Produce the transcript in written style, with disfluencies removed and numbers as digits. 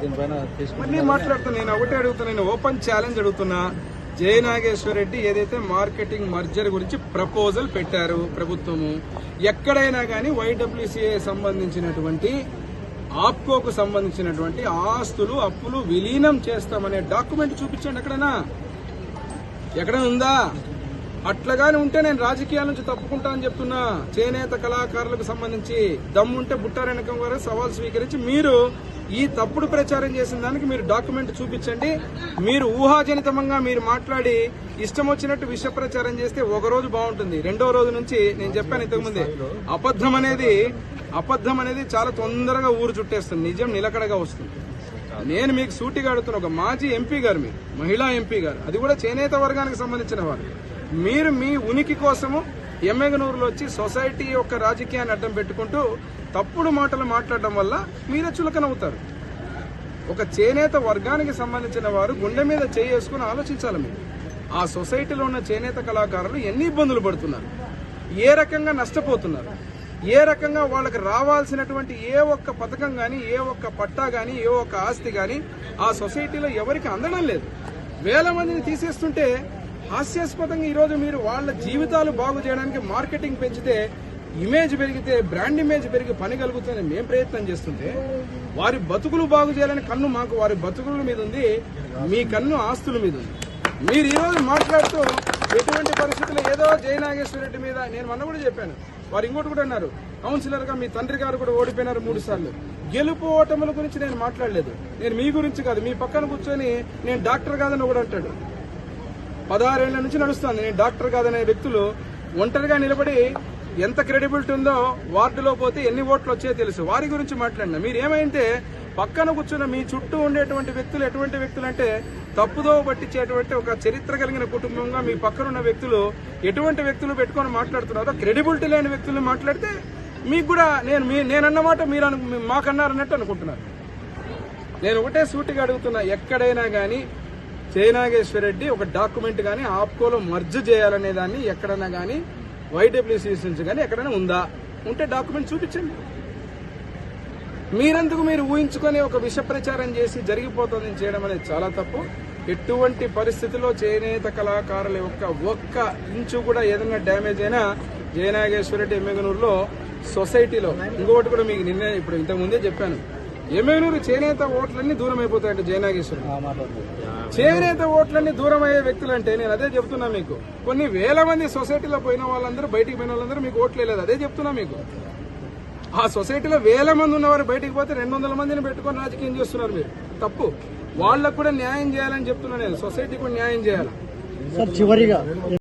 దీనిపైన మళ్ళీ మాట్లాడుతున్నా. నేను ఒకటే అడుగుతున్నా, నేను ఓపెన్ ఛాలెంజ్ అడుగుతున్నా. జయ నాగేశ్వర్ రెడ్డి ఏదైతే మార్కెటింగ్ మర్జర్ గురించి ప్రపోజల్ పెట్టారు ప్రభుత్వము, ఎక్కడైనా కానీ వైడబ్ల్యూసీఏ సంబంధించినటువంటి ఆప్కోకు సంబంధించినటువంటి ఆస్తులు అప్పులు విలీనం చేస్తామనే డాక్యుమెంట్ చూపించండి. ఎక్కడైనా ఉందా? అట్లాగానే ఉంటే నేను రాజకీయాల నుంచి తప్పుకుంటా అని చెప్తున్నా. చేనేత కళాకారులకు సంబంధించి దమ్ముంటే బుట్టారెనకం గారు సవాల్ స్వీకరించి మీరు ఈ తప్పుడు ప్రచారం చేసిన దానికి మీరు డాక్యుమెంట్ చూపించండి. మీరు ఊహాజనితంగా మీరు మాట్లాడి ఇష్టం వచ్చినట్టు విష ప్రచారం చేస్తే ఒక రోజు బాగుంటుంది, రెండో రోజు నుంచి నేను చెప్పాను ఇంతకుముందే, అబద్ధం అనేది చాలా తొందరగా ఊరు చుట్టేస్తుంది, నిజం నిలకడగా వస్తుంది. నేను మీకు సూటిగా అడుగుతున్న, ఒక మాజీ ఎంపీ గారు, మీరు మహిళా ఎంపీ గారు, అది కూడా చేనేత వర్గానికి సంబంధించిన వారు, మీరు మీ ఉనికి కోసము ఎమ్మెగనూరులో వచ్చి సొసైటీ యొక్క రాజకీయాన్ని అడ్డం పెట్టుకుంటూ తప్పుడు మాటలు మాట్లాడడం వల్ల మీరే చులకనవుతారు. ఒక చేనేత వర్గానికి సంబంధించిన వారు గుండె మీద చేసుకుని ఆలోచించాలి. మీరు ఆ సొసైటీలో ఉన్న చేనేత కళాకారులు ఎన్ని ఇబ్బందులు పడుతున్నారు, ఏ రకంగా నష్టపోతున్నారు, ఏ రకంగా వాళ్ళకి రావాల్సినటువంటి ఏ ఒక్క పథకం గాని, ఏ ఒక్క పట్టా గాని, ఏ ఒక్క ఆస్తి గాని ఆ సొసైటీలో ఎవరికి అందడం లేదు. వేల మందిని తీసేస్తుంటే హాస్యాస్పదంగా ఈరోజు మీరు వాళ్ళ జీవితాలు బాగు చేయడానికి మార్కెటింగ్ పెంచితే, ఇమేజ్ పెరిగితే, బ్రాండ్ ఇమేజ్ పెరిగి పని కలుగుతుందని మేము ప్రయత్నం చేస్తుంటే, వారి బతుకులు బాగు చేయాలని కన్ను మాకు వారి బతుకుల మీద ఉంది, మీ కన్ను ఆస్తుల మీద ఉంది. మీరు ఈరోజు మాట్లాడుతూ ఎటువంటి పరిస్థితుల్లో ఏదో జయ నాగేశ్వర రెడ్డి మీద, నేను మొన్న కూడా చెప్పాను, వారు ఇంకోటి కూడా అన్నారు, కౌన్సిలర్ గా మీ తండ్రి గారు కూడా ఓడిపోయినారు 3 సార్లు. గెలుపు ఓటముల గురించి నేను మాట్లాడలేదు, నేను మీ గురించి కాదు. మీ పక్కన కూర్చొని నేను డాక్టర్ కాదని ఒకడు అంటాడు, 16 ఏళ్ల నుంచి నడుస్తుంది, నేను డాక్టర్ కాదనే వ్యక్తులు ఒంటరిగా నిలబడి ఎంత క్రెడిబిలిటీ ఉందో, వార్డులో పోతే ఎన్ని ఓట్లు వచ్చాయో తెలుసు. వారి గురించి మాట్లాడినా మీరు ఏమైతే పక్కన కూర్చున్న మీ చుట్టూ ఉండేటువంటి వ్యక్తులు ఎటువంటి వ్యక్తులు అంటే తప్పుదో పట్టించేటువంటి ఒక చరిత్ర కలిగిన కుటుంబంగా మీ పక్కనున్న వ్యక్తులు ఎటువంటి వ్యక్తులు పెట్టుకొని మాట్లాడుతున్నారో, క్రెడిబిలిటీ లేని వ్యక్తులు మాట్లాడితే మీకు కూడా నేనన్నమాట మీరు మాకన్నారన్నట్టు అనుకుంటున్నారు. నేను ఒకటే సూటిగా అడుగుతున్నా, ఎక్కడైనా కానీ జయ నాగేశ్వర రెడ్డి ఒక డాక్యుమెంట్ గానీ ఆప్కోలో మర్జ్ చేయాలనే దాన్ని ఎక్కడైనా కానీ వైడబ్ల్యూసీ నుంచి కానీ ఎక్కడైనా ఉందా? ఉంటే డాక్యుమెంట్ చూపించండి. మీరెందుకు మీరు ఊహించుకొని ఒక విష ప్రచారం చేసి జరిగిపోతుందని చేయడం అనేది చాలా తప్పు. ఎటువంటి పరిస్థితుల్లో చేనేత కళాకారుల యొక్క ఒక్క ఇంచు కూడా ఏదైనా డ్యామేజ్ అయినా జయ నాగేశ్వర రెడ్డి ఎమ్మెగనూరులో సొసైటీలో, ఇంకొకటి కూడా మీకు నిన్నే ఇప్పుడు ఇంతకుముందే చెప్పాను, ఎమ్మెగనూరు చేనేత ఓట్లన్నీ దూరం అయిపోతాయంటే జయ నాగేశ్వర చేనేత ఓట్లన్నీ దూరం అయ్యే వ్యక్తులంటే నేను అదే చెప్తున్నా మీకు. కొన్ని వేల మంది సొసైటీలో పోయిన వాళ్ళందరూ, బయటికి పోయిన వాళ్ళందరూ మీకు ఓట్లు వేయలేదు, అదే చెప్తున్నా మీకు. ఆ సొసైటీలో వేల మంది ఉన్నవారు బయటికి పోతే 200 మందిని పెట్టుకొని రాజకీయం చేస్తున్నారు మీరు. తప్పు. వాళ్లకు కూడా న్యాయం చేయాలని చెప్తున్నా నేను, సొసైటీకి కూడా న్యాయం చేయాలి. చివరిగా